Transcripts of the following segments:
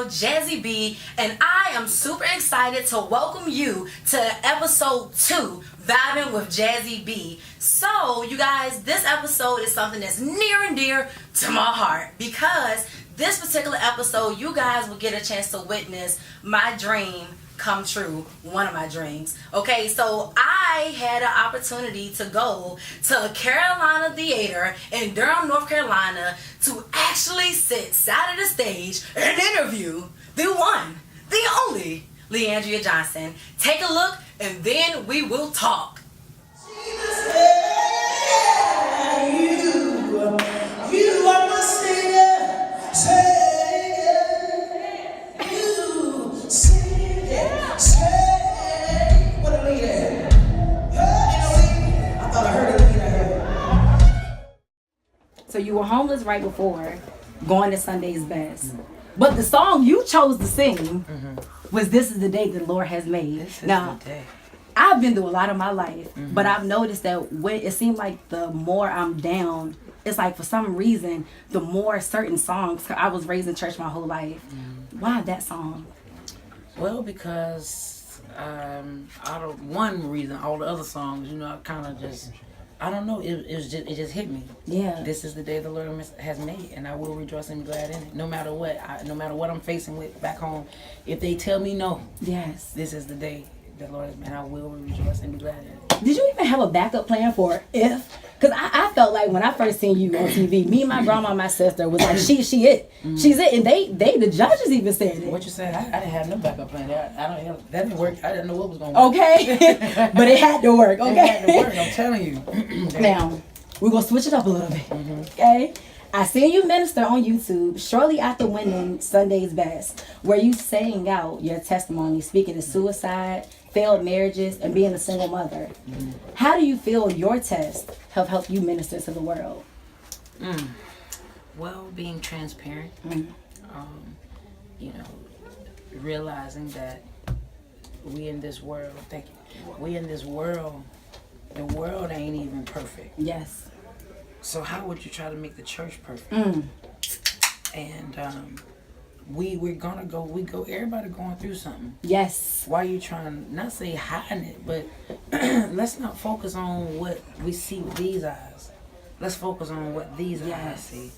girl, Jazzy B, and I am super excited to welcome you to episode 2, Vibing with Jazzy B. So, you guys, this episode is something that's near and dear to my heart because this particular episode, you guys will get a chance to witness my dream come true, one of my dreams. Okay, so I had an opportunity to go to Carolina Theater in Durham, North Carolina to actually sit side of the stage and interview the one, the only Leandria Johnson. Take a look and then we will talk. You are my savior. What a lead at? I thought I heard a lead at. So you were homeless right before going to Sunday's Best. But the song you chose to sing was This Is the Day the Lord Has Made. This is now, the day. I've been through a lot of my life, but I've noticed that when it seems like the more I'm down, it's like for some reason, the more certain songs, I was raised in church my whole life. Why that song? Well, because out of one reason, all the other songs, you know, I kind of just, I don't know, it just hit me. Yeah. This is the day the Lord has made, and I will rejoice and be glad in it. No matter what, no matter what I'm facing with back home, if they tell me no, Yes. this is the day the Lord has made, I will rejoice and be glad in it. Did you even have a backup plan for if? Because I felt like when I first seen you on TV, me, my grandma, and my sister was like, she it. She's it. And they the judges even said it. What you said? I didn't have no backup plan. That didn't work. I didn't know what was going on. Okay. But it had to work. Okay. It had to work, I'm telling you. Now, we're going to switch it up a little bit. Okay? I seen you minister on YouTube shortly after winning Sunday's Best, where you sang out your testimony, speaking of suicide, failed marriages, and being a single mother. How do you feel your test have helped you minister to the world? Well, being transparent, you know, realizing that we in this world, we in this world, the world ain't even perfect. Yes. So how would you try to make the church perfect? And we're gonna go, everybody going through something. Yes. Why are you trying, not say hiding it, but let's not focus on what we see with these eyes. Let's focus on what these eyes see.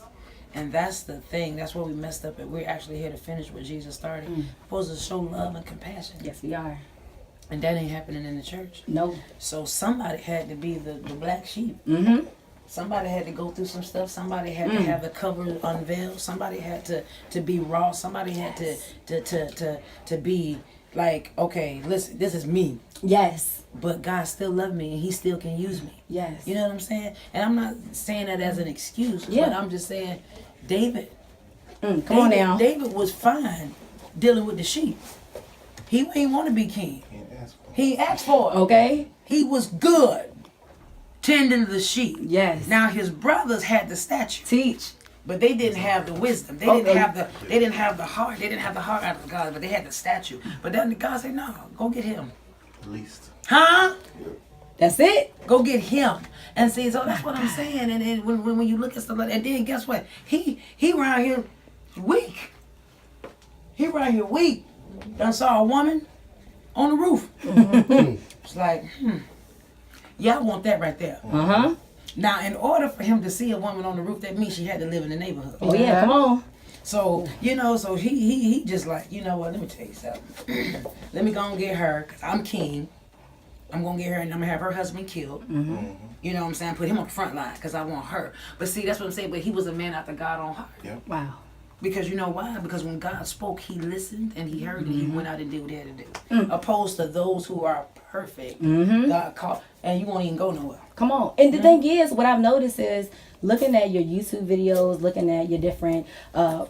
And that's the thing. That's where we messed up at. We're actually here to finish what Jesus started. Supposed to show love and compassion. Yes, we are. And that ain't happening in the church. No. So somebody had to be the black sheep. Somebody had to go through some stuff. Somebody had to have the cover unveiled. Somebody had to be raw. Somebody had to be like, okay, listen, this is me. Yes. But God still loves me and He still can use me. Yes. You know what I'm saying? And I'm not saying that as an excuse, Yeah. but I'm just saying, David. Come on now. David was fine dealing with the sheep. He ain't want to be king. He asked for it. Okay. He was good tending the sheep. Yes. Now his brothers had the stature, Teach. but they didn't have the wisdom. They didn't have the heart. They didn't have the heart out of God, but they had the statue. But then God said, "No, go get him." At least. Huh? That's it. Go get him. And see, so that's what I'm saying. And then when you look at stuff like that, and then guess what? He around here weak. He around here weak. Done saw a woman on the roof. It's like, yeah, I want that right there. Now, in order for him to see a woman on the roof, that means she had to live in the neighborhood. Oh yeah, come on. So, you know, so he just like, you know what, let me tell you something. Let me go and get her, because I'm king. I'm going to get her and I'm going to have her husband killed. You know what I'm saying? Put him on the front line because I want her. But see, that's what I'm saying. But he was a man after God's own heart. Yep. Wow. Because you know why? Because when God spoke, He listened and He heard and He went out and did what He had to do. Opposed to those who are perfect, God called, and you won't even go nowhere. Come on. And the thing is, what I've noticed is looking at your YouTube videos, looking at your different,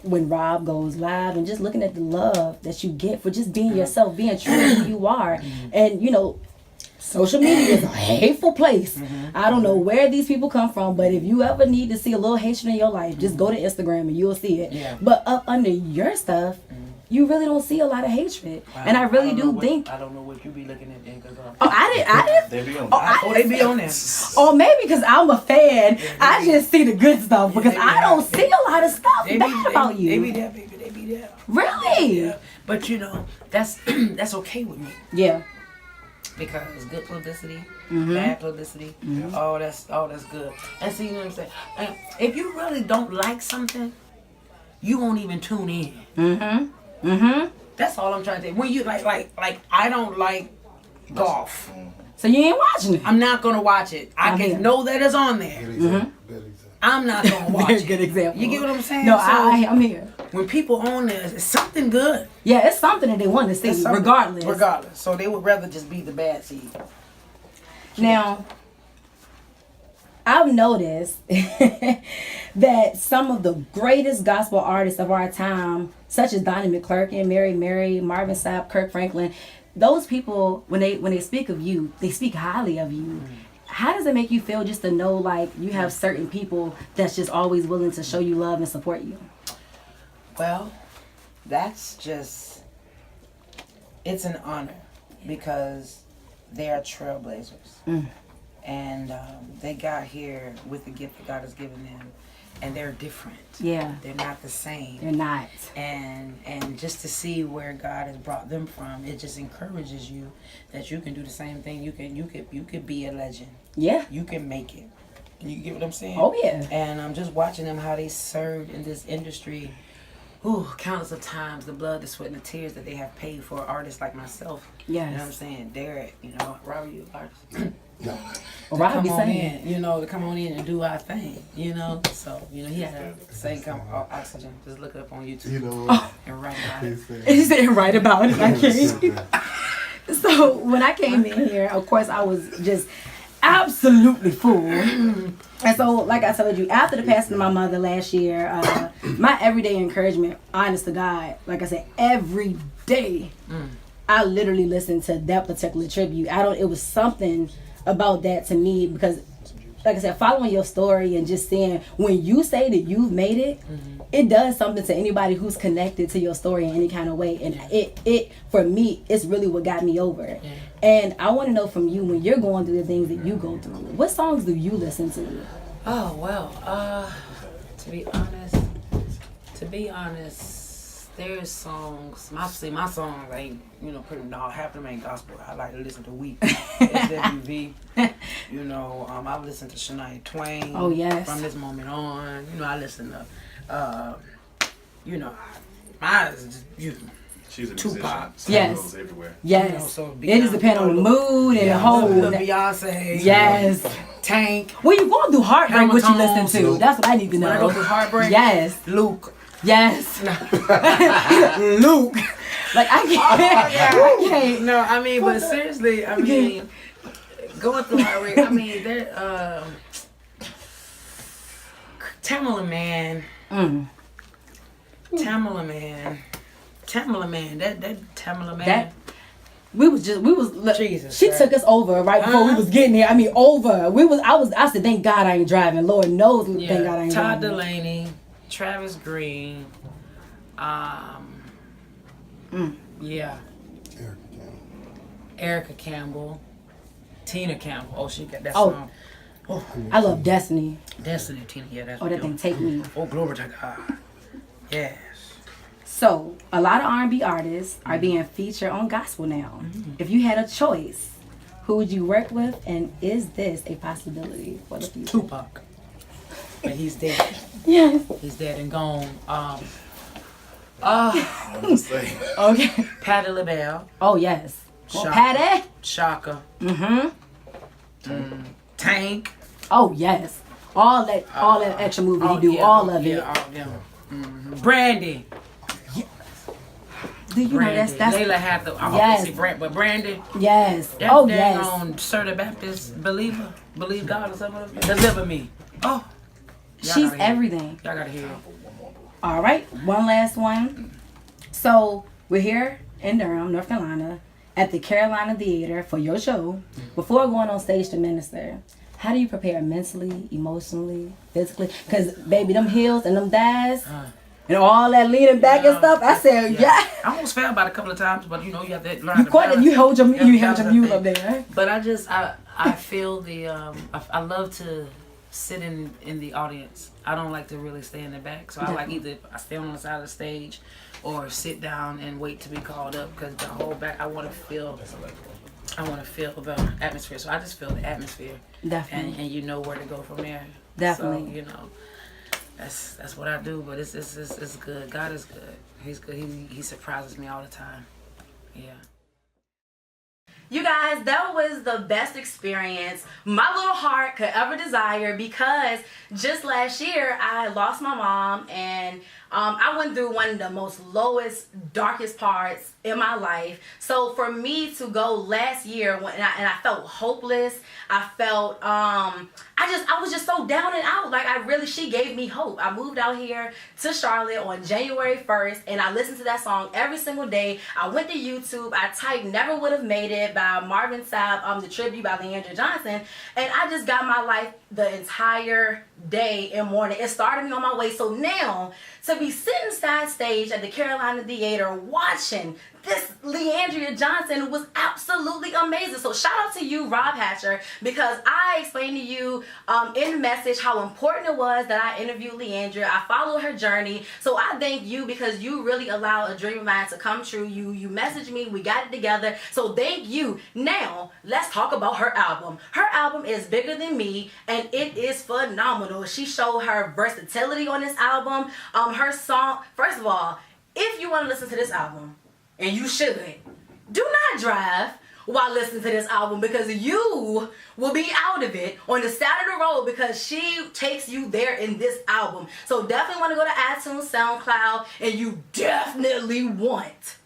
when Rob goes live, and just looking at the love that you get for just being yourself, being true to who you are. And, you know, social media is a hateful place. I don't know where these people come from, but if you ever need to see a little hatred in your life, just go to Instagram and you'll see it. Yeah. But up under your stuff, you really don't see a lot of hatred. And I really do think. I don't know what you be looking at then, because Oh, I didn't. They be on they be on there. Or maybe because I'm a fan, I just see the good stuff because they be I don't out. see a lot of stuff They bad about They you. be there, baby. They be Yeah. Really? Yeah. But you know, that's that's okay with me. Yeah. Because good publicity, bad publicity, all that's good. And see, you know what I'm saying? And if you really don't like something, you won't even tune in. That's all I'm trying to say. When you like I don't like golf. So you ain't watching it? I'm not gonna watch it. I I'm can here. know that it's on there. Good example. Good example. I'm not gonna watch Very it. good example. You get what I'm saying? No, So, I'm here. when people on there, it's something good. Yeah, it's something that they want to see, It's something- regardless. Regardless. So they would rather just be the bad seed. Now, I've noticed that some of the greatest gospel artists of our time, such as Donnie McClurkin, Mary, Marvin Sapp, Kirk Franklin, those people, when they speak of you, they speak highly of you. How does it make you feel just to know like you have certain people that's just always willing to show you love and support you? Well, that's just, it's an honor because they are trailblazers. And they got here with the gift that God has given them. And they're different. Yeah. They're not the same. They're not. And just to see where God has brought them from, it just encourages you that you can do the same thing. You could be a legend. Yeah. You can make it. You get what I'm saying? Oh, yeah. And I'm just watching them how they served in this industry. Ooh, countless of times, the blood, the sweat, and the tears that they have paid for artists like myself. Yes. You know what I'm saying? Derek, Robert, you artist. No. Well, Rob be Come on saying. in, to come on in and do our thing, So, he had the same kind of oxygen. Just look it up on YouTube You know what? and write about it. He said right about it. I can't. So when I came in here, of course, I was just absolutely full. And so, like I told you, after the passing of my mother last year, my everyday encouragement, honest to God, like I said, every day, I literally listened to that particular tribute. It was something about that to me because, like I said, following your story and just seeing when you say that you've made it, it does something to anybody who's connected to your story in any kind of way. And it for me, it's really what got me over it. And I want to know from you, when you're going through the things that you go through, what songs do you listen to? Oh, well, to be honest, there's songs, my songs ain't, half of them ain't gospel. I like to listen to Weep, SWV, I listen to Shania Twain. Oh, yes. From this moment on, I listen to, mine is just, She's a Tupac. musician. Yes. Goes everywhere. Yes. so It just depends on the mood and the whole. Beyonce. Yes. Tank. When you going through heartbreak, what you listen to? Hamilton. That's what I need to know. When I go through heartbreak. Yes. Luke. Yes. Luke. Like I can't. No, but seriously, going through heartbreak, there, Tamala Man. Tamala Man. That Tamala Man. We was look, Jesus she Christ. took us over right before we was getting there. I said, thank God I ain't driving. Lord knows, thank God I ain't Todd driving. Delaney, Travis Green, yeah. Erica Campbell, Tina Campbell. Oh, she got that song. I love Destiny. Destiny, Tina, yeah, that's That thing Take Me. Oh, glory to God. Yes. So a lot of R&B artists are being featured on gospel now. If you had a choice, who would you work with, and is this a possibility for the future? Tupac. But he's dead. Yes. He's dead and gone. Okay. Patti LaBelle, Oh yes. Shaka. Patty. Shaka, Tank. Oh yes. All that extra movie he do, all of it. All of them. Brandy. Do you know that's Layla had the. I Yes. hope you see Brand, but Brandy. yes. That Oh dang yes. on Sir the Baptist believer, believe God or something. Deliver me. Oh. Y'all She's gotta hear it. everything. Y'all gotta hear it. All right, one last one. So we're here in Durham, North Carolina, at the Carolina Theater for your show. Before going on stage to minister, how do you prepare mentally, emotionally, physically? Because baby, them heels and them thighs and all that leaning back and stuff. I said, yeah. I almost fell about a couple of times, but you have to learn. You to quite balance. you hold your You held your mule up there. But I feel the I love to sit in the audience. I don't like to really stay in the back, so I like either I stay on the side of the stage or sit down and wait to be called up, because the whole back, I want to feel the atmosphere. So I just feel the atmosphere. Definitely. And you know where to go from there. Definitely. So, you know, that's what I do, but it's good. God is good. He's good. He surprises me all the time. Yeah. You guys, that was the best experience my little heart could ever desire, because just last year I lost my mom, and I went through one of the most lowest, darkest parts in my life. So for me to go last year I felt hopeless, I felt I was just so down and out. Like, she gave me hope. I moved out here to Charlotte on January 1st, and I listened to that song every single day. I went to YouTube, I typed Never Would Have Made It by Marvin Sapp, the tribute by Leandra Johnson, and I just got my life the entire day and morning. It started me on my way. So now, to be sitting side stage at the Carolina Theater watching this Leandria Johnson was absolutely amazing. So shout out to you, Rob Hatcher, because I explained to you in the message how important it was that I interviewed Leandria. I followed her journey. So I thank you, because you really allowed a dream of mine to come true. You messaged me, we got it together. So thank you. Now, let's talk about her album. Her album is Bigger Than Me, and it is phenomenal. She showed her versatility on this album. Her song, first of all, if you want to listen to this album, and you should, do not drive while listening to this album, because you will be out of it on the side of the road, because she takes you there in this album. So definitely want to go to iTunes, SoundCloud, and you definitely want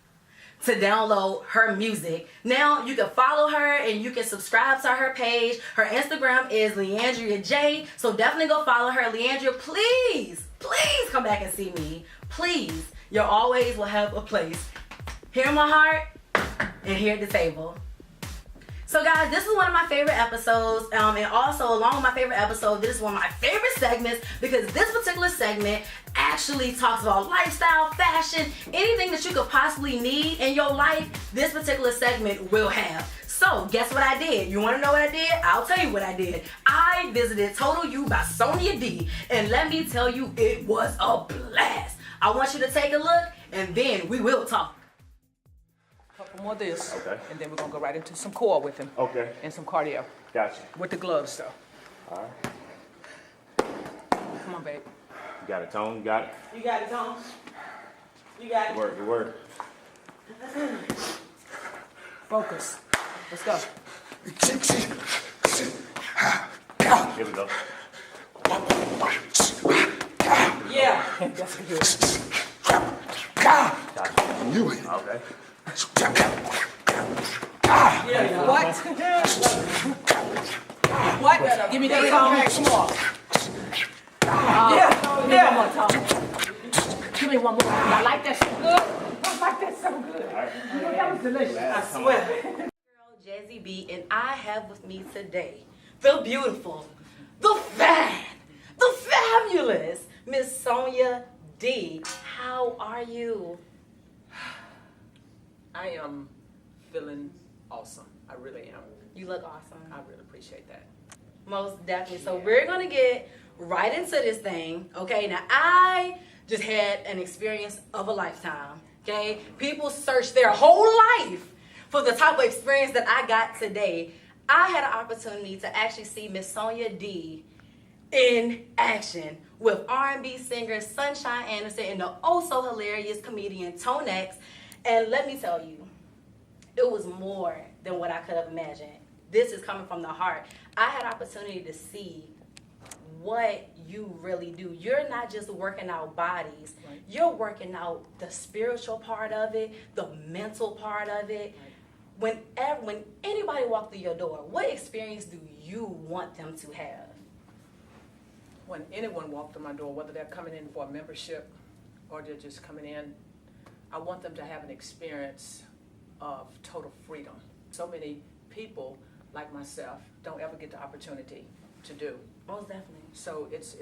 to download her music. Now you can follow her and you can subscribe to her page. Her Instagram is Leandria J. So definitely go follow her. Leandria, please come back and see me. Please. You always will have a place here in my heart and here at the table. So guys, this is one of my favorite episodes, and also along with my favorite episode, this is one of my favorite segments, because this particular segment actually talks about lifestyle, fashion, anything that you could possibly need in your life, this particular segment will have. So guess what I did? You want to know what I did? I'll tell you what I did. I visited Total You by Sonia D, and let me tell you, it was a blast. I want you to take a look, and then we will talk. Couple more of this, Okay. and then we're gonna go right into some core with him. Okay. And some cardio. Gotcha. With the gloves, though. All right. Come on, babe. You got it, Tone? You got it? You got it, Tom? You got it? Good work. Focus. Let's go. Here we go. Yeah. That's good. Gotcha. You ain't. Okay. Yeah. What? What? Give me that Tom. Come on. Yeah. One more, Tom. Give me one more. I like that so good. I like that so good. That was delicious. I swear. Girl, Jazzy B, and I have with me today the beautiful, the fab, the fabulous Miss Sonia D. How are you? I am feeling awesome. I really am. You look awesome. I really appreciate that. Most definitely. So we're gonna get right into this thing. Okay, now I just had an experience of a lifetime. Okay, people search their whole life for the type of experience that I got today. I had an opportunity to actually see Miss Sonia D in action with R&B singer Sunshine Anderson and the also hilarious comedian Tone X. And let me tell you, it was more than what I could have imagined. This is coming from the heart. I had opportunity to see what you really do. You're not just working out bodies. Right. You're working out the spiritual part of it, the mental part of it. When anybody walks through your door, what experience do you want them to have? When anyone walked through my door, whether they're coming in for a membership or they're just coming in, I want them to have an experience of total freedom. So many people like myself don't ever get the opportunity to do. Most definitely. So it's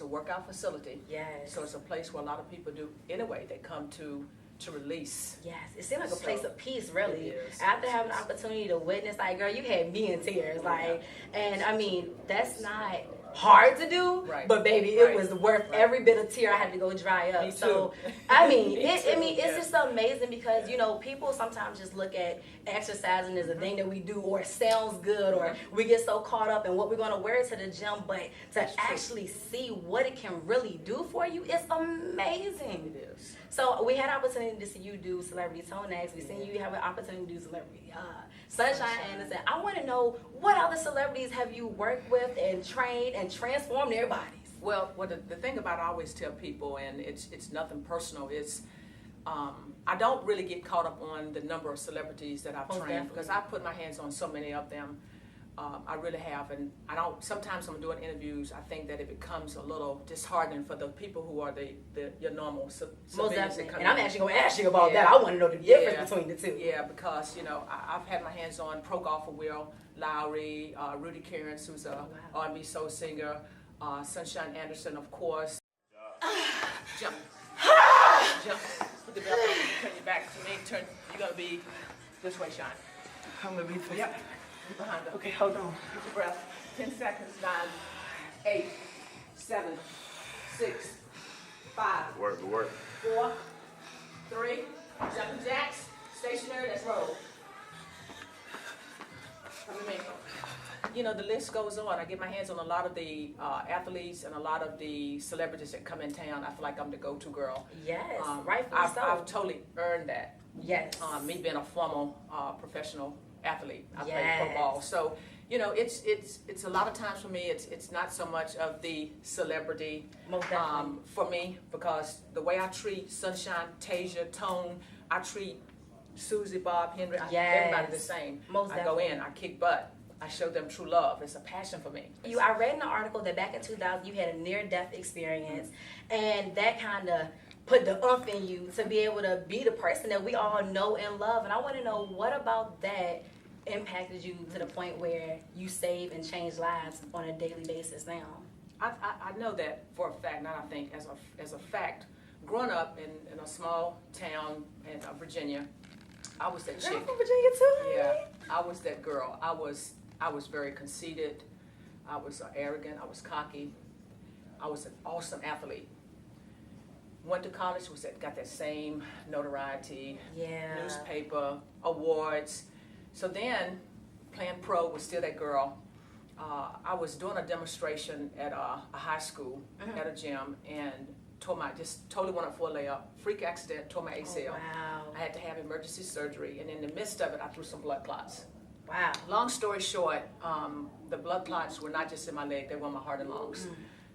a workout facility. Yes. So it's a place where a lot of people do anyway. They come to release. Yes, it seemed like a place of peace, really. It is. After having the opportunity to witness, like, girl, you had me in tears, like, and I mean, that's not hard to do, Right. but baby, it Right. was worth Right. every bit of tear I had to go dry up. Me too. So I mean, Me it's too. just amazing because people sometimes just look at exercising as a thing that we do, or it sounds good, or we get so caught up in what we're going to wear to the gym, but to actually see what it can really do for you, it's amazing. It is. So we had an opportunity to see you do Celebrity Tone Acts. We seen you have an opportunity to do Celebrity Sunshine Anderson. I want to know, what other celebrities have you worked with and trained and transformed their bodies? Well, the thing about, I always tell people, and it's nothing personal, it's I don't really get caught up on the number of celebrities that I've Most trained, definitely. because I put my hands on so many of them. I really have, and I don't. Sometimes when I'm doing interviews, I think that it becomes a little disheartening for the people who are your normal Most civilians that definitely. come And I'm in. actually going to ask you about Yeah. that. I want to know the difference Yeah. between the two. Yeah, because I've had my hands on pro golfer Will Lowry, Rudy Cairns, who's a R&B soul singer, Sunshine Anderson, of course. Jump, jump. Put the belt on. Turn your back to me. You're gonna be this way, Shine. I'm gonna be for Yep. Behind her. Okay, hold on. Get your breath. 10 seconds. 9, 8, 7, 6, 5, Work, work. 4, 3. Jumping jacks. Stationary. Let's roll. Come to me. The list goes on. I get my hands on a lot of the athletes and a lot of the celebrities that come in town. I feel like I'm the go-to girl. Yes, rightfully I've so. totally earned that. Yes. Me being a former professional athlete, I played Yes. pro ball. So, it's a lot of times for me. It's not so much of the celebrity Most definitely. for me, because the way I treat Sunshine, Tasia, Tone, I treat Susie, Bob, Henry, Yes. everybody the same. Most I go definitely. in, I kick butt. I show them true love. It's a passion for me. I read in an article that back in 2000 you had a near-death experience, and that kind of put the umph in you to be able to be the person that we all know and love. And I want to know, what about that impacted you to the point where you save and change lives on a daily basis now? I know that for a fact, not I think, as a fact. Growing up in a small town in Virginia, I was that chick. Girl from Virginia too. Yeah, I was that girl. I was very conceited. I was arrogant. I was cocky. I was an awesome athlete. Went to college, got that same notoriety, Yeah. newspaper, awards. So then, playing pro was still that girl. I was doing a demonstration at a high school at a gym, and just totally went up for a layup. Freak accident, tore my ACL. Wow. I had to have emergency surgery, and in the midst of it, I threw some blood clots. Wow. Long story short, the blood clots were not just in my leg, they were in my heart and lungs.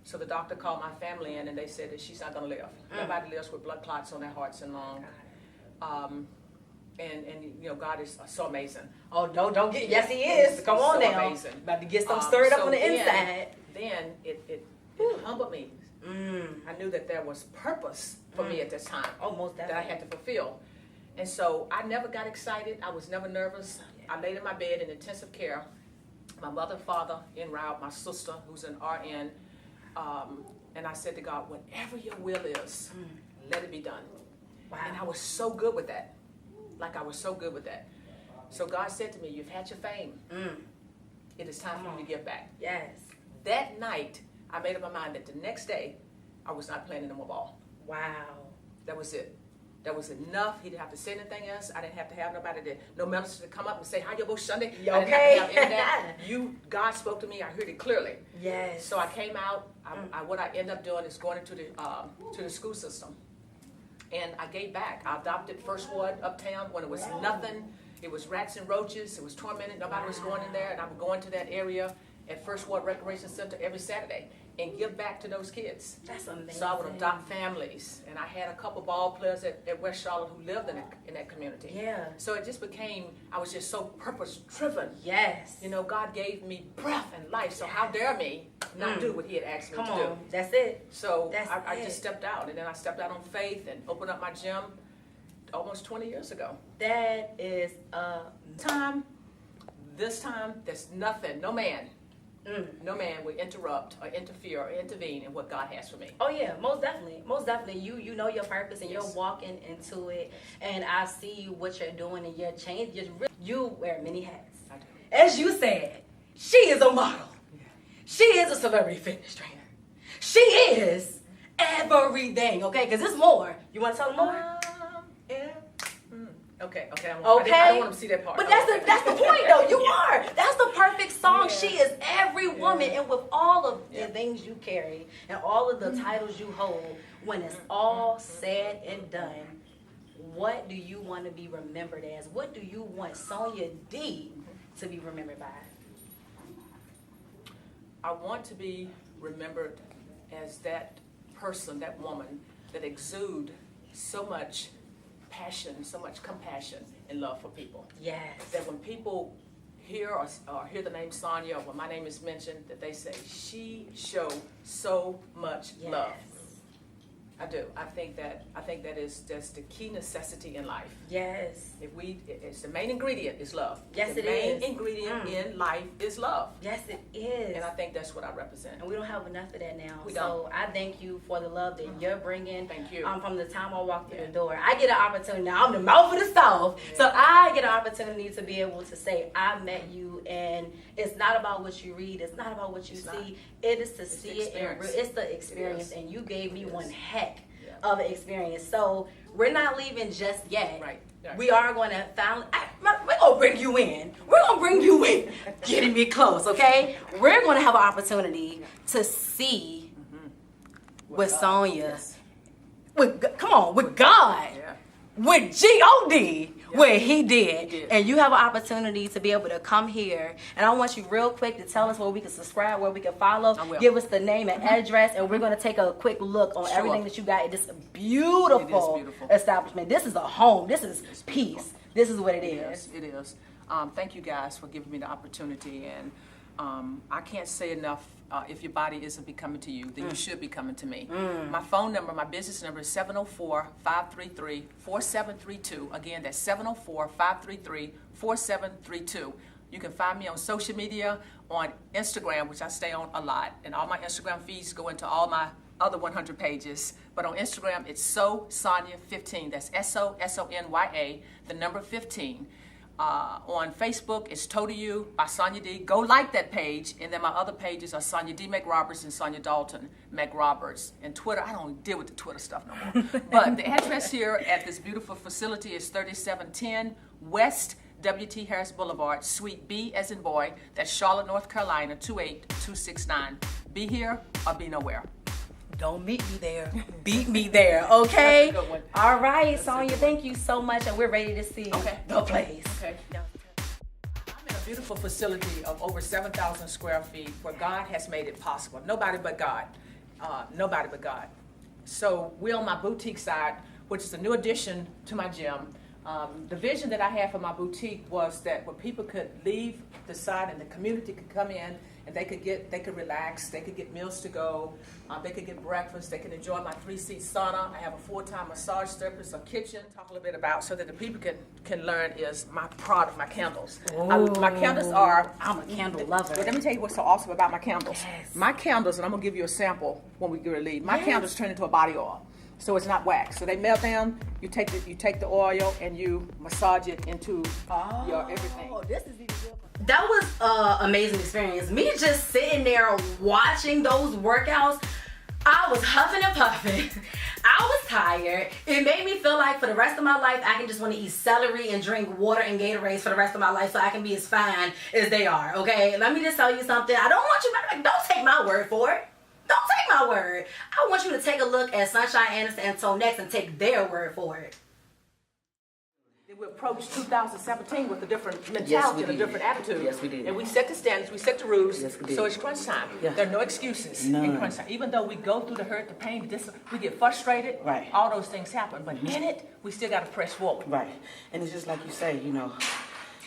So the doctor called my family in, and they said that she's not gonna live. Nobody lives with blood clots on their hearts and lungs. And God is so amazing. Oh, don't get. Yes, he is. Come on so now. amazing. About to get some stirred up So on the then- inside. Then it humbled me. I knew that there was purpose for me at this time. Oh, most that I definitely. had to fulfill. And so I never got excited. I was never nervous. I laid in my bed in intensive care. My mother and father en route, my sister, who's an RN, and I said to God, whatever your will is, let it be done. Wow. And I was so good with that. Like, I was so good with that. So God said to me, you've had your fame. It is time for you to give back. Yes. That night, I made up my mind that the next day, I was not playing any more ball. Wow. That was it. That was enough. He didn't have to say anything else. I didn't have to have no minister to come up and say, how you both Sunday? You I didn't okay? have to have any of that. God spoke to me. I heard it clearly. Yes. So I came out. What I ended up doing is going into the school system. And I gave back. I adopted First Ward uptown when it was nothing. It was rats and roaches. It was tormented. Nobody was going in there. And I would go into that area at First Ward Recreation Center every Saturday and give back to those kids. That's amazing. So I would adopt families. And I had a couple ball players at West Charlotte who lived in that community. Yeah. So it just became, I was just so purpose-driven. Yes. God gave me breath and life. So how dare me not do what he had asked me Come to on. do. That's it. So That's I it. just stepped out, and then I stepped out on faith and opened up my gym almost 20 years ago. That is This time, there's nothing, no man will interrupt or interfere or intervene in what God has for me. Oh yeah, most definitely. You know your purpose and Yes. you're walking into it, and I see what you're doing and your change. You wear many hats. I do. As you said, she is a model. She is a celebrity fitness trainer. She is everything, okay? Because it's more. You want to tell them more? Yeah. Okay. Okay. I don't want them to see that part. But that's the point, though. You are. That's the perfect song. Yeah. She is every woman, and with all of the things you carry and all of the titles you hold, when it's all said and done, what do you want to be remembered as? What do you want Sonya D to be remembered by? I want to be remembered as that person, that woman that exude so much passion, so much compassion and love for people. Yes. That when people hear or hear the name Sonya, or when my name is mentioned, that they say, she showed so much love. I do. I think that is just the key necessity in life. Yes. It's the main ingredient is love. Yes, the main ingredient in life is love. Yes, it is. And I think that's what I represent. And we don't have enough of that now. We so I thank you for the love that you're bringing. Thank you. From the time I walked through the door, I get an opportunity. Now I'm the mouth of the South, so I get an opportunity to be able to say I met you, and it's not about what you read. It's not about what you see. It is to see it. It's the experience, and you gave me one heck of an experience. So we're not leaving just yet. Right. We are going to we're going to bring you in. We're going to bring you in. Getting me close, okay? We're going to have an opportunity to see with Sonya, with God, with G-O-D, what he did. And you have an opportunity to be able to come here. And I want you real quick to tell us where we can subscribe, where we can follow. Give us the name and address, and we're going to take a quick look on everything that you got in this beautiful establishment. This is a home. This is peace. This is what it is. It is. Thank you guys for giving me the opportunity. And I can't say enough. If your body isn't becoming to you, then you should be coming to me. My phone number, my business number is 704-533-4732. Again, that's 704-533-4732. You can find me on social media, on Instagram, which I stay on a lot. And all my Instagram feeds go into all my other 100 pages. But on Instagram, it's Sonya15. That's SOSONYA, the number 15. On Facebook, it's Total You by Sonya D. Go like that page, and then my other pages are Sonya D. McRoberts and Sonya Dalton McRoberts. And Twitter, I don't deal with the Twitter stuff no more. But the address here at this beautiful facility is 3710 West W.T. Harris Boulevard, Suite B as in boy. That's Charlotte, North Carolina, 28269. Be here or be nowhere. Don't meet me there. Beat me there, okay? That's a good one. All right, Sonya, thank you so much, and we're ready to see the place. Okay. I'm in a beautiful facility of over 7,000 square feet where God has made it possible. Nobody but God. Nobody but God. So we're on my boutique side, which is a new addition to my gym. The vision that I had for my boutique was that where people could leave the side and the community could come in and they could relax, they could get meals to go, they could get breakfast, they could enjoy my 3-seat sauna. I have a full-time massage therapist, a kitchen, talk a little bit about so that the people can learn is my product, my candles. My candles are... I'm a candle lover. Well, let me tell you what's so awesome about my candles. Yes. My candles, and I'm going to give you a sample when we get ready to leave. My candles turn into a body oil. So it's not wax. So they melt down. You take the oil and you massage it into your everything. Oh, this is even good. That was an amazing experience. Me just sitting there watching those workouts, I was huffing and puffing. I was tired. It made me feel like for the rest of my life, I can just want to eat celery and drink water and Gatorades for the rest of my life so I can be as fine as they are, okay? Let me just tell you something. I don't want you to, don't take my word for it. Don't take my word. I want you to take a look at Sunshine Anderson and Tonex and take their word for it. We approached 2017 with a different mentality and a different attitude. Yes, we did. And we set the standards, we set the rules. Yes, we did. So it's crunch time. Yeah. There are no excuses in crunch time. Even though we go through the hurt, the pain, we get frustrated. Right. All those things happen. But in it, we still got to press forward. Right. And it's just like you say,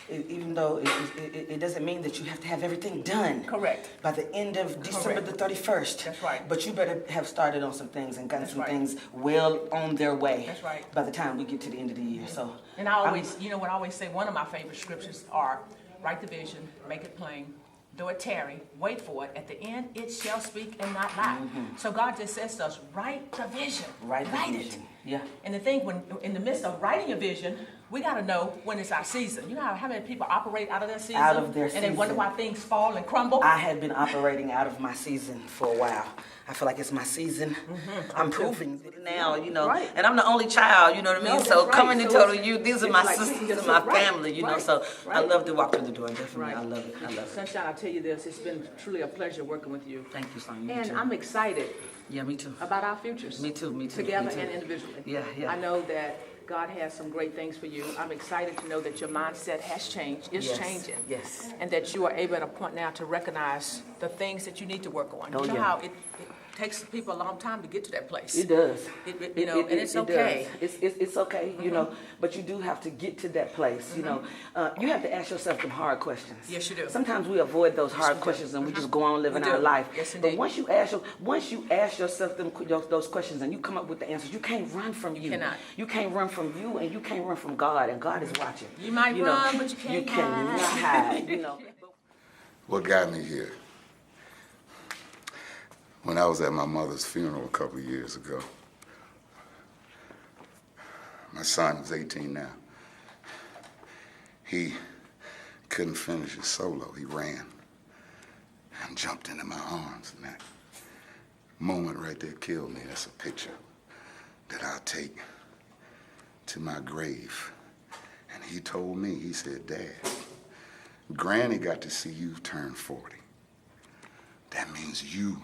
even though it doesn't mean that you have to have everything done. Correct. By the end of December the 31st. That's right. But you better have started on some things and gotten That's some right. things well on their way. That's right. By the time we get to the end of the year. So. And I always, what I always say, one of my favorite scriptures are, write the vision, make it plain, though it tarry, wait for it. At the end, it shall speak and not lie. Mm-hmm. So God just says to us, write the vision. Write it. Yeah. And the thing, when in the midst of writing a vision, we got to know when it's our season. You know how many people operate out of their season? Out of their And they wonder season. why things fall and crumble? I had been operating out of my season for a while. I feel like it's my season. I'm proving it now, you know. Right. And I'm the only child, you know what I mean? No, so that's right. coming So into Total it's- You, these are it's my like sisters just and my right, family, you know. right, So I right. love to walk through the door, definitely. Right. I love it. I love it. Sunshine, I'll tell you this. It's been truly a pleasure working with you. Thank you, Sonya. And Me too. I'm excited Yeah, me too. about our futures. Me too, me too, Together me too. and individually. Yeah, yeah. I know that God has some great things for you. I'm excited to know that your mindset has changed, is Yes, changing. yes. And that you are able at a point now to recognize the things that you need to work on. Oh, You know yeah. how it takes people a long time to get to that place. It does. You know, and it's okay. Does. It's okay, you know, but you do have to get to that place, you know. You have to ask yourself some hard questions. Yes, you do. Sometimes we avoid those hard we do. questions and we just go on living We our do. life. Yes, but indeed. once you ask yourself those questions and you come up with the answers, you can't run from you. cannot. You can't run from you and you can't run from God, and God is watching. You might know, run, but you can't You cannot hide, you know. What got me here? When I was at my mother's funeral a couple of years ago, my son is 18 now. He couldn't finish his solo. He ran and jumped into my arms, and that moment right there killed me. That's a picture that I'll take to my grave. And he told me, he said, Dad, Granny got to see you turn 40. That means you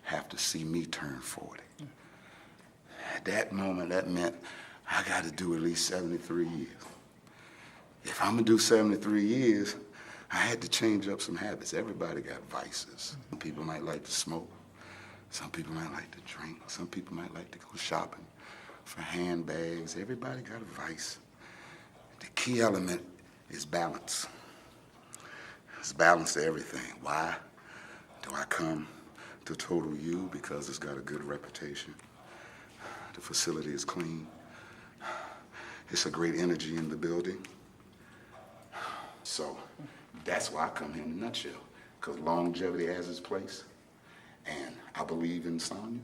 have to see me turn 40. At that moment, that meant I got to do at least 73 years. If I'm gonna do 73 years, I had to change up some habits. Everybody got vices. Some people might like to smoke. Some people might like to drink. Some people might like to go shopping for handbags. Everybody got a vice. The key element is balance. It's balance to everything. Why do I come to Total You? Because it's got a good reputation. The facility is clean. It's a great energy in the building. So that's why I come here in a nutshell. Because longevity has its place. And I believe in Sonya.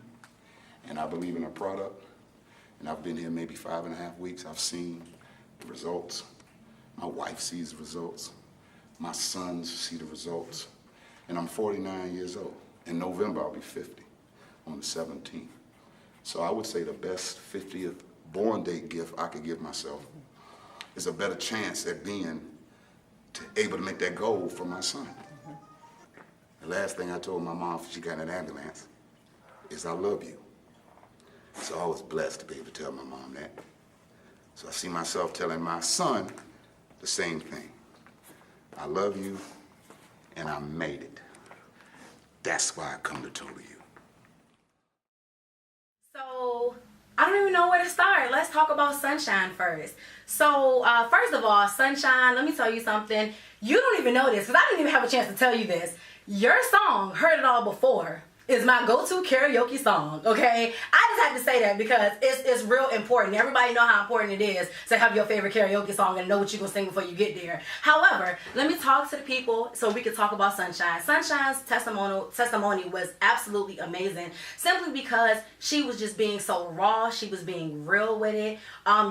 And I believe in her product. And I've been here maybe 5.5 weeks. I've seen the results. My wife sees the results. My sons see the results. And I'm 49 years old. In November, I'll be 50 on the 17th. So I would say the best 50th born date gift I could give myself is a better chance at being able to make that goal for my son. The last thing I told my mom before she got in an ambulance is I love you. So I was blessed to be able to tell my mom that. So I see myself telling my son the same thing. I love you, and I made it. That's why I come to Total You. So I don't even know where to start. Let's talk about Sunshine first. So first of all, Sunshine, let me tell you something. You don't even know this because I didn't even have a chance to tell you this. Your song, Heard It All Before, is my go-to karaoke song, okay? I just have to say that because it's real important. Everybody know how important it is to have your favorite karaoke song and know what you're gonna sing before you get there. However, let me talk to the people so we can talk about Sunshine. Sunshine's testimony was absolutely amazing, simply because she was just being so raw. She was being real with it.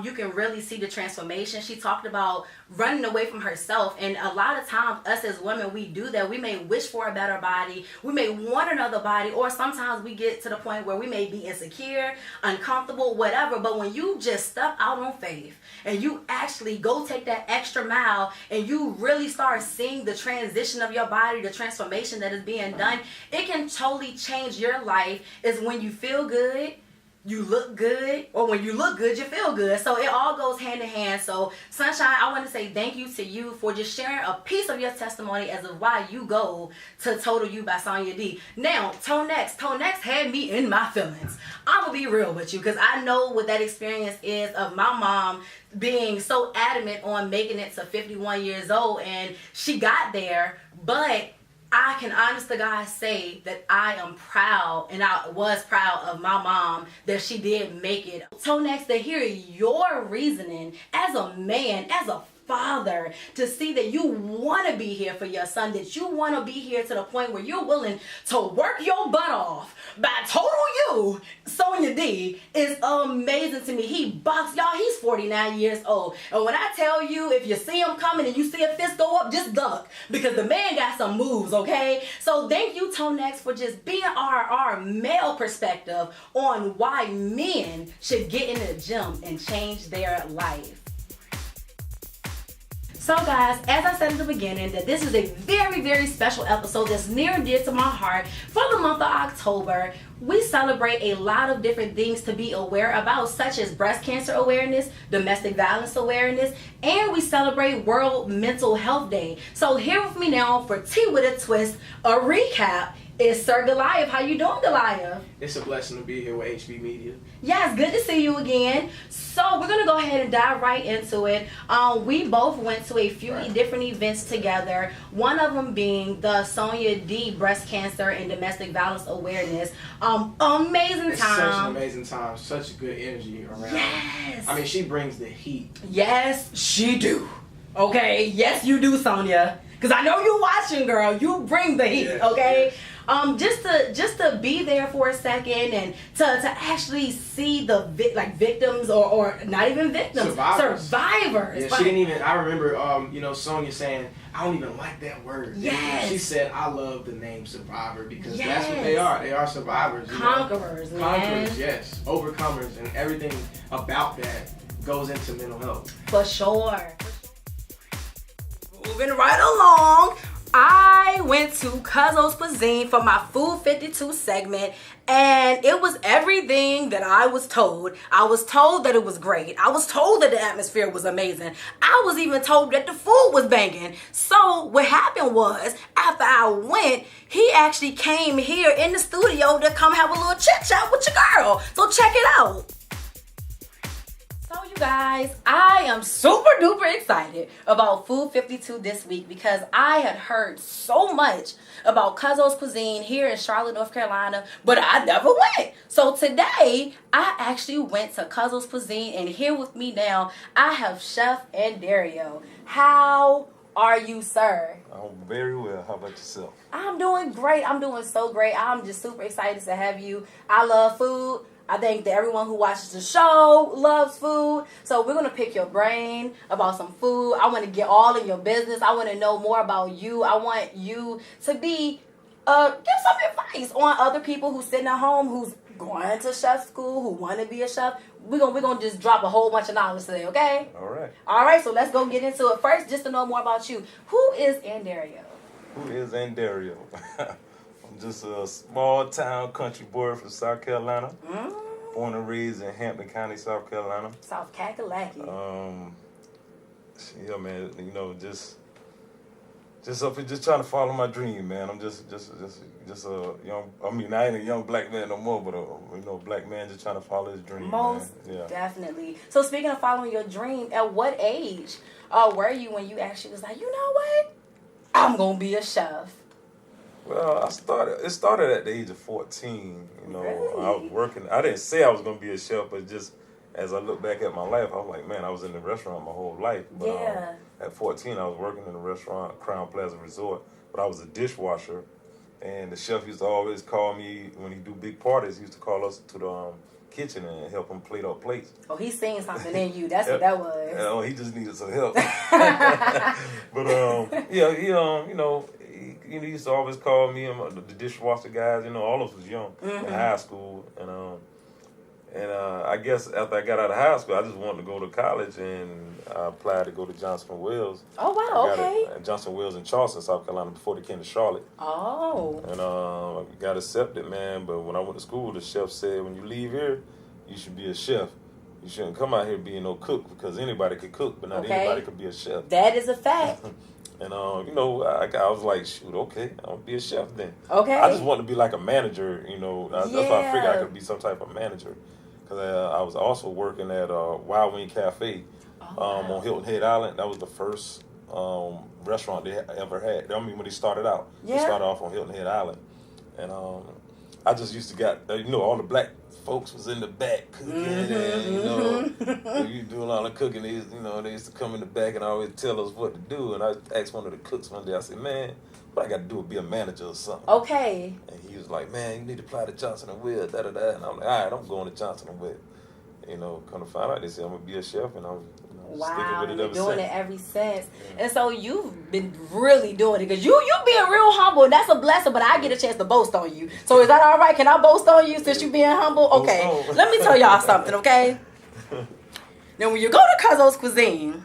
You can really see the transformation. She talked about running away from herself, and a lot of times us as women, we do that. We may wish for a better body. We may want another body, or sometimes we get to the point where we may be insecure, uncomfortable, whatever. But when you just step out on faith and you actually go take that extra mile and you really start seeing the transition of your body, the transformation that is being done, it can totally change your life. Is when you feel good, you look good, or when you look good, you feel good. So it all goes hand in hand. So Sunshine, I want to say thank you to you for just sharing a piece of your testimony as of why you go to Total You by Sonya D. Now, Tone X had me in my feelings. I'm going to be real with you because I know what that experience is of my mom being so adamant on making it to 51 years old, and she got there, but I can honest to God say that I am proud, and I was proud of my mom that she did make it. So next, to hear your reasoning as a man, as a father, to see that you want to be here for your son, that you want to be here to the point where you're willing to work your butt off by total you, Sonya D, is amazing to me. He boxed, y'all, he's 49 years old. And when I tell you, if you see him coming and you see a fist go up, just duck, because the man got some moves, okay? So thank you, Tonex, for just being our male perspective on why men should get in the gym and change their life. So guys, as I said in the beginning, that this is a very, very special episode that's near and dear to my heart. For the month of October, we celebrate a lot of different things to be aware about, such as breast cancer awareness, domestic violence awareness, and we celebrate World Mental Health Day. So here with me now for Tea with a Twist, a recap, is Sir Goliath. How you doing, Goliath? It's a blessing to be here with HB Media. Yes, good to see you again. So we're gonna go ahead and dive right into it. We both went to a few different events together. One of them being the Sonya D breast cancer and domestic violence awareness. Amazing It's time. such an amazing time. Such good energy around. Yes. I mean, she brings the heat. Yes, she do. Okay, yes you do, Sonya. Cause I know you watching, girl. You bring the heat, Yeah, okay? Yeah. Just to be there for a second and to actually see the victims or not even victims, survivors. Yeah, she didn't even. I remember, Sonya saying, "I don't even like that word." Yes. She said, "I love the name survivor because that's what they are. They are survivors, conquerors, man. Conquerors, yes, overcomers, and everything about that goes into mental health for sure." Moving right along, I went to Cuzzo's Cuisine for my Food 52 segment, and it was everything that I was told. I was told that it was great. I was told that the atmosphere was amazing. I was even told that the food was banging. So what happened was, after I went, he actually came here in the studio to come have a little chit chat with your girl. So check it out. So you guys, I am super duper excited about Food 52 this week because I had heard so much about Cuzzo's Cuisine here in Charlotte, North Carolina, but I never went. So today, I actually went to Cuzzo's Cuisine, and here with me now, I have Chef Andario. How are you, sir? I'm very well. How about yourself? I'm doing great. I'm doing so great. I'm just super excited to have you. I love food. I think that everyone who watches the show loves food. So we're going to pick your brain about some food. I want to get all in your business. I want to know more about you. I want you to be, give some advice on other people who's sitting at home, who's going to chef school, who want to be a chef. We're gonna just drop a whole bunch of knowledge today, okay? All right. All right, so let's go get into it. First, just to know more about you. Who is Andario? Who is Andario? I'm just a small town country boy from South Carolina. Born and raised in Hampton County, South Carolina. South Kakalaki. Yeah, man. Just up here, just trying to follow my dream, man. I'm just a young. I mean, I ain't a young black man no more, but a black man just trying to follow his dream. Most definitely. So speaking of following your dream, at what age were you when you actually was like, you know what, I'm gonna be a chef? Well, it started at the age of 14. Really? I was working. I didn't say I was gonna be a chef, but just as I look back at my life, I was like, man, I was in the restaurant my whole life. But, yeah. At 14, I was working in a restaurant, Crown Plaza Resort, but I was a dishwasher. And the chef used to always call me, when he do big parties, he used to call us to the kitchen and help him plate up plates. Oh, he's seeing something in you. That's what that was. Oh, he just needed some help. But, he used to always call me and the dishwasher guys, all of us was young in high school. And I guess after I got out of high school, I just wanted to go to college, and I applied to go to Johnson & Wales. Oh, wow, okay. Johnson & Wales in Charleston, South Carolina, before they came to Charlotte. Oh. And I got accepted, man. But when I went to school, the chef said, when you leave here, you should be a chef. You shouldn't come out here being no cook, because anybody could cook, but not anybody could be a chef. That is a fact. And, I was like, shoot, okay, I'll be a chef then. Okay. I just wanted to be like a manager, That's why I figured I could be some type of manager. Because I was also working at Wild Wing Cafe on Hilton Head Island. That was the first restaurant they ever had. I mean, when they started out. Yeah. They started off on Hilton Head Island. And I just used to got all the black folks was in the back cooking, and you doing all the cooking. They used to come in the back and always tell us what to do. And I asked one of the cooks one day. I said, "Man, what I got to do is be a manager or something." Okay. And he was like, "Man, you need to apply to Johnson and Wales, da da da." And I'm like, "All right, I'm going to Johnson and Wales." Come to find out, they said I'm gonna be a chef, and I'm sticking with it you're ever doing since. it ever since. Yeah. And so you've been really doing it because you being real humble, and that's a blessing. But I get a chance to boast on you. So is that all right? Can I boast on you since you being humble? Okay. Let me tell y'all something. Okay. Now when you go to Cuzzo's Cuisine,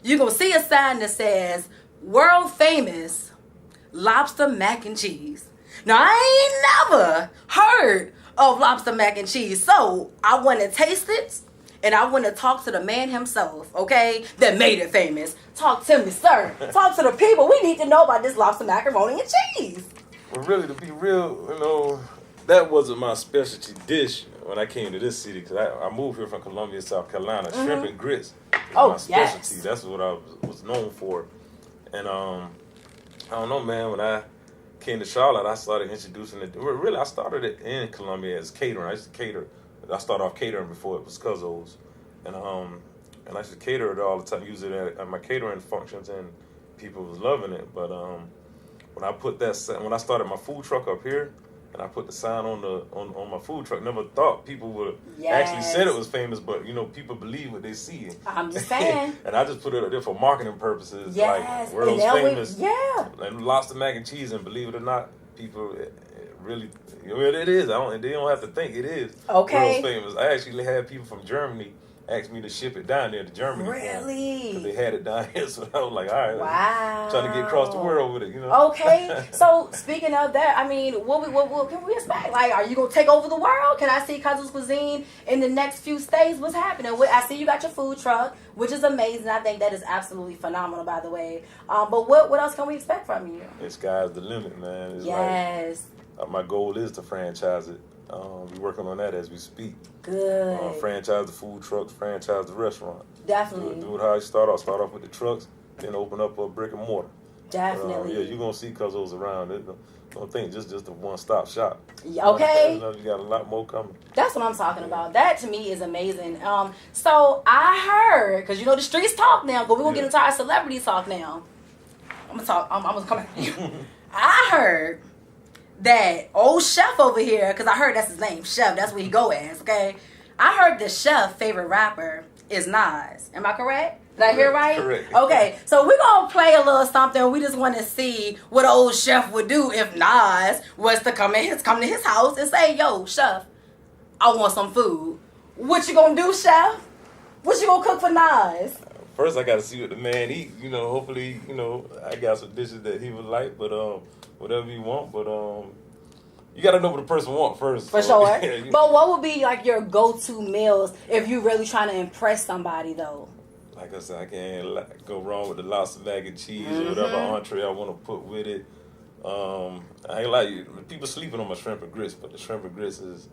you're gonna see a sign that says "World Famous Lobster Mac and Cheese." Now I ain't never heard of lobster mac and cheese, so I want to taste it. And I want to talk to the man himself, okay, that made it famous. Talk to me, sir. Talk to the people. We need to know about this lobster macaroni and cheese. Well, really, to be real, that wasn't my specialty dish when I came to this city, because I moved here from Columbia, South Carolina. Shrimp and grits was my specialty. Yes. That's what I was known for. And I don't know, man, when I came to Charlotte, I started introducing it. Really, I started it in Columbia as catering. I used to cater. I started off catering before it was Cuzzo's, and I used to cater it all the time, use it at my catering functions, and people was loving it. But when I started my food truck up here, and I put the sign on my food truck, never thought people would actually said it was famous, but people believe what they see. I'm just saying. And I just put it up there for marketing purposes, yes. like world's famous, and lobster mac and cheese, and believe it or not, people. Really, it is. They don't have to think. It is. Okay. World's famous. I actually had people from Germany ask me to ship it down there to Germany. Really? Because they had it down here, so I was like, all right. Wow. Trying to get across the world with it, Okay. So speaking of that, I mean, what can we expect? Like, are you gonna take over the world? Can I see Cuzzo's Cuisine in the next few states? What's happening? I see you got your food truck, which is amazing. I think that is absolutely phenomenal, by the way. But what else can we expect from you? The sky's the limit, man. It's yes. My goal is to franchise it. We're working on that as we speak. Good. Franchise the food trucks, franchise the restaurant. Definitely. Do it how you start off. Start off with the trucks, then open up a brick and mortar. Definitely. You're going to see Cuzzo's around. Don't think just a one-stop shop. Okay. You got a lot more coming. That's what I'm talking about. That to me is amazing. So I heard, because the streets talk now, but we're going to get into our celebrity talk now. I'm going to come at you. I heard that old chef over here, because I heard that's his name, Chef, that's what he go as, okay? I heard the chef favorite rapper is Nas. Am I correct? Did I hear right? Correct. Okay, so we're going to play a little something. We just want to see what old chef would do if Nas was to come to his house and say, "Yo, chef, I want some food." What you going to do, chef? What you going to cook for Nas? First, I got to see what the man eat. Hopefully, I got some dishes that he would like, but whatever you want, but you gotta know what the person want first. For sure. But what would be like your go-to meals if you're really trying to impress somebody, though? Like I said, I can't go wrong with the lobster mac and cheese or whatever entree I want to put with it. I ain't like people sleeping on my shrimp and grits, but the shrimp and grits is.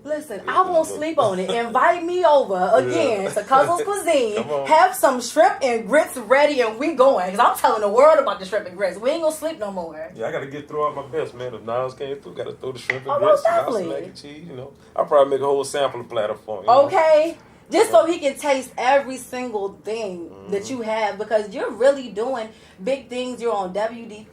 Listen, I won't sleep on it. Invite me over again to Cuzzo's Cuisine. Have some shrimp and grits ready, and we going. Because I'm telling the world about the shrimp and grits. We ain't gonna sleep no more. Yeah, I gotta throw out my best, man. If Niles came through, gotta throw the shrimp and most grits, lobster definitely. mac and cheese. I'll probably make a whole sampler platter for him. Okay. Just so he can taste every single thing that you have, because you're really doing big things. You're on WBTV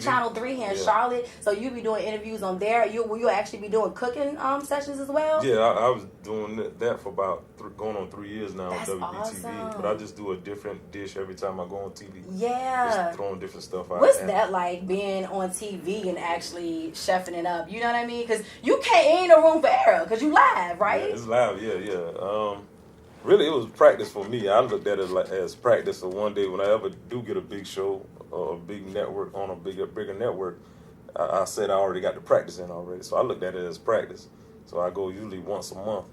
Channel 3 here in Charlotte. So you'll be doing interviews on there. Will you actually be doing cooking sessions as well? Yeah, I was doing that for about going on 3 years now That's on WBTV. awesome. But I just do a different dish every time I go on TV. Yeah. Just throwing different stuff out. What's that like, being on TV and actually chefing it up? You know what I mean? Because you ain't no room for error because you live, right? Yeah, it's live, yeah. Really, it was practice for me. I looked at it as practice. So one day when I ever do get a big show or a big network on a bigger network, I said I already got the practice in already. So I looked at it as practice. So I go usually once a month.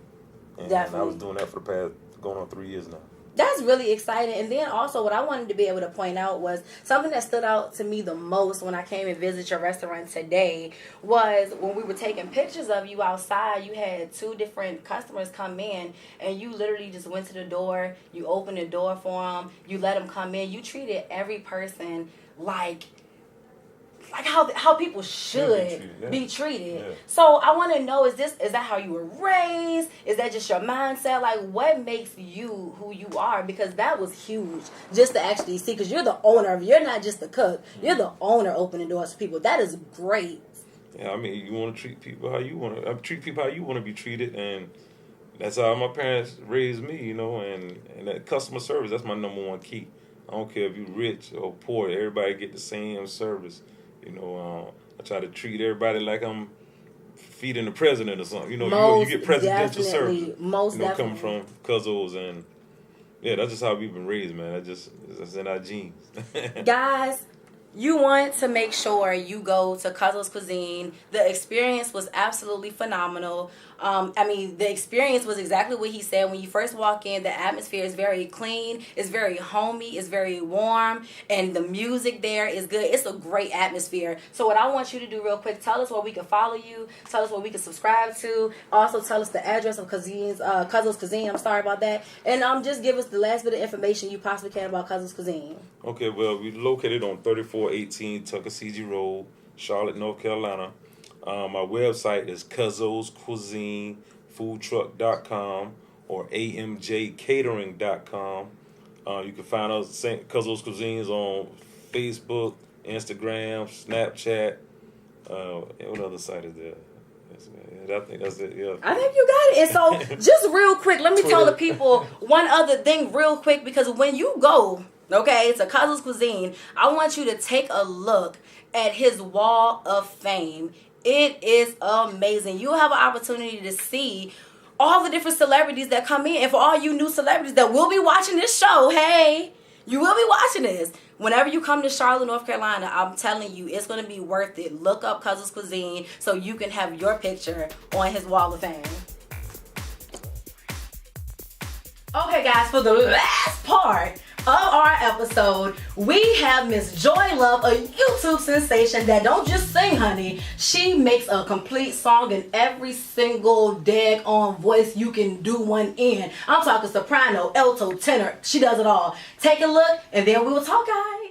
And Definitely. I was doing that for the past going on 3 years now. That's really exciting. And then also what I wanted to be able to point out was something that stood out to me the most when I came and visited your restaurant today was when we were taking pictures of you outside. You had 2 different customers come in and you literally just went to the door. You opened the door for them. You let them come in. You treated every person like like how people should be treated. Yeah. So I want to know, is that how you were raised? Is that just your mindset? Like, what makes you who you are? Because that was huge just to actually see, because you're the owner of, you're not just the cook, you're the owner opening doors for people. That is great. Yeah, I mean, you want to treat people how you want to treat people how you want to be treated, and that's how my parents raised me, you know. And that customer service, that's my number one key. I don't care if you're rich or poor, everybody get the same service. You know, I try to treat everybody like I'm feeding the president or something. You know, you get presidential service. Most coming from Cuzzos, and yeah, that's just how we've been raised, man. That's in our genes. Guys, you want to make sure you go to Cuzzles Cuisine. The experience was absolutely phenomenal. I mean, the experience was exactly what he said. When you first walk in, the atmosphere is very clean, it's very homey, it's very warm, and the music there is good. It's a great atmosphere. So what I want you to do real quick, tell us where we can follow you, tell us what we can subscribe to, also tell us the address of Cuzzles Cuisine, I'm sorry about that, and just give us the last bit of information you possibly can about Cuzzles Cuisine. Okay, well, we're located on 3418 Tuckasegee Road, Charlotte, North Carolina. My website is cuzzlescuisinefoodtruck.com or amjcatering.com. You can find us Cuzzles Cuisines on Facebook, Instagram, Snapchat. What other site is there? I think that's it. Yeah. I think you got it. And so, just real quick, let me tell the people one other thing real quick, because when you go, okay, to Cuzzles Cuisine, I want you to take a look at his wall of fame. It is amazing. You have an opportunity to see all the different celebrities that come in. And for all you new celebrities that will be watching this show, hey, you will be watching this. Whenever you come to Charlotte, North Carolina, I'm telling you, it's going to be worth it. Look up Cuzzles Cuisine so you can have your picture on his wall of fame. Okay, guys, for the last part of our episode, we have Miss Joy Love, a YouTube sensation that don't just sing, honey. She makes a complete song in every single daggone voice you can do one in. I'm talking soprano, alto, tenor. She does it all. Take a look, and then we will talk, guys.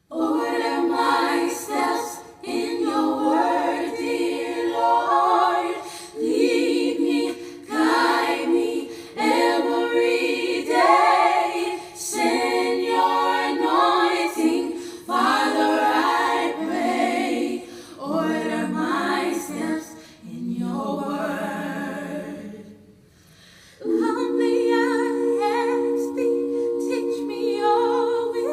Order my steps in your word, dear Lord. Lead me, guide me every day. Send your anointing, Father, I pray. Order my steps in your word. Humbly I ask thee, teach me your will.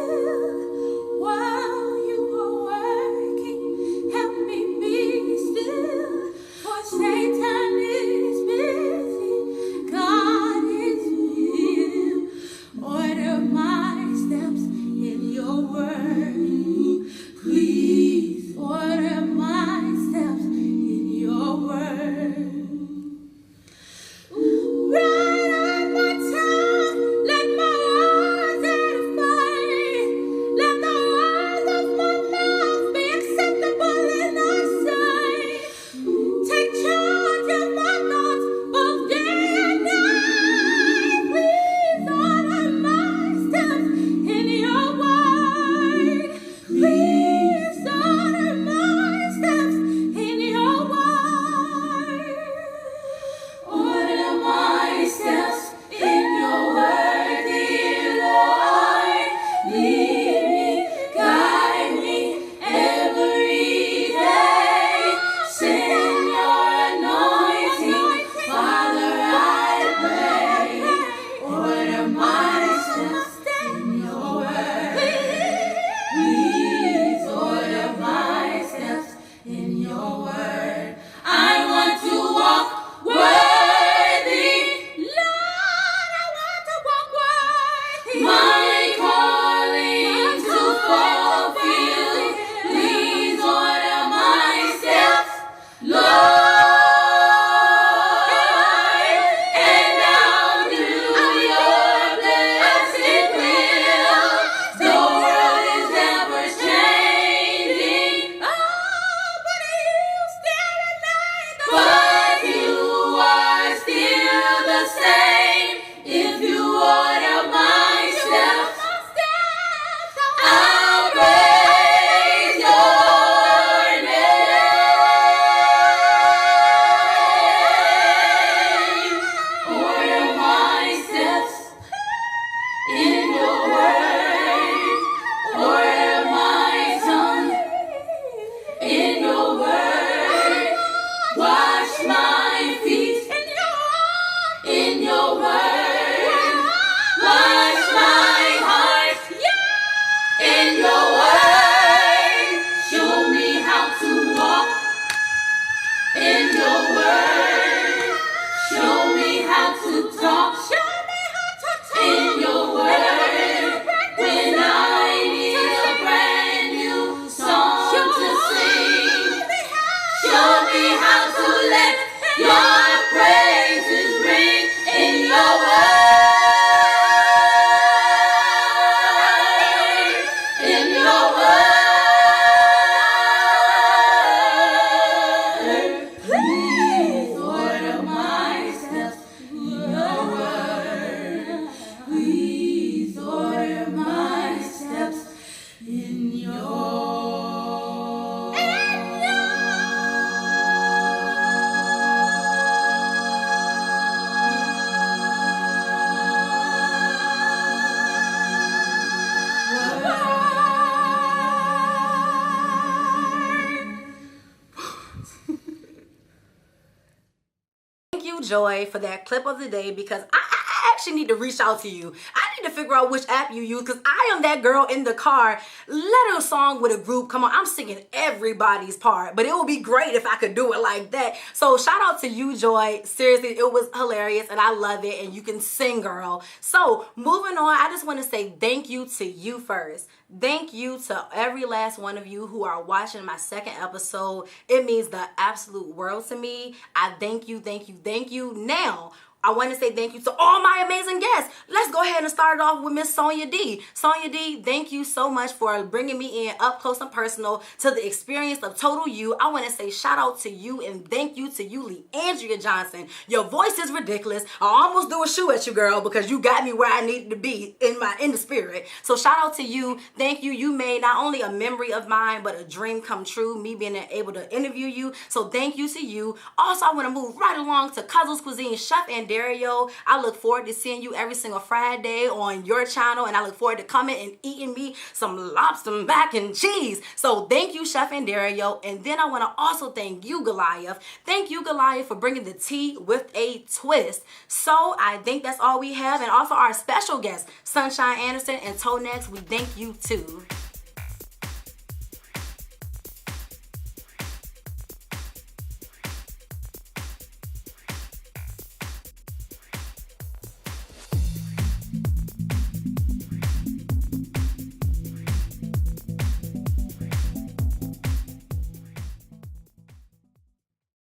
you, Joy, for that clip of the day, because I actually need to reach out to you. I need to figure out which app you use, because I am that girl in the car. Let a song with a group. Come on, I'm singing everybody's part, but it would be great if I could do it like that. So shout out to you, Joy. Seriously, it was hilarious and I love it, and you can sing, girl. So moving on, I just want to say thank you to you first. Thank you to every last one of you who are watching my second episode. It means the absolute world to me. I thank you, thank you, thank you. Now, I want to say thank you to all my amazing guests. Let's go ahead and start off with Miss Sonia D. Sonia D, thank you so much for bringing me in up close and personal to the experience of Total You. I want to say shout out to you and thank you to you, Leandria Johnson. Your voice is ridiculous. I almost threw a shoe at you, girl, because you got me where I needed to be in the spirit. So shout out to you. Thank you. You made not only a memory of mine, but a dream come true, me being able to interview you. So thank you to you. Also, I want to move right along to Cuzzles Cuisine Chef and Dario. I look forward to seeing you every single Friday on your channel, and I look forward to coming and eating me some lobster mac and cheese. So thank you, Chef and Dario. And then I want to also thank you, Goliath. Thank you, Goliath, for bringing the tea with a twist. So I think that's all we have. And also our special guests, Sunshine Anderson and Toe Next, we thank you too.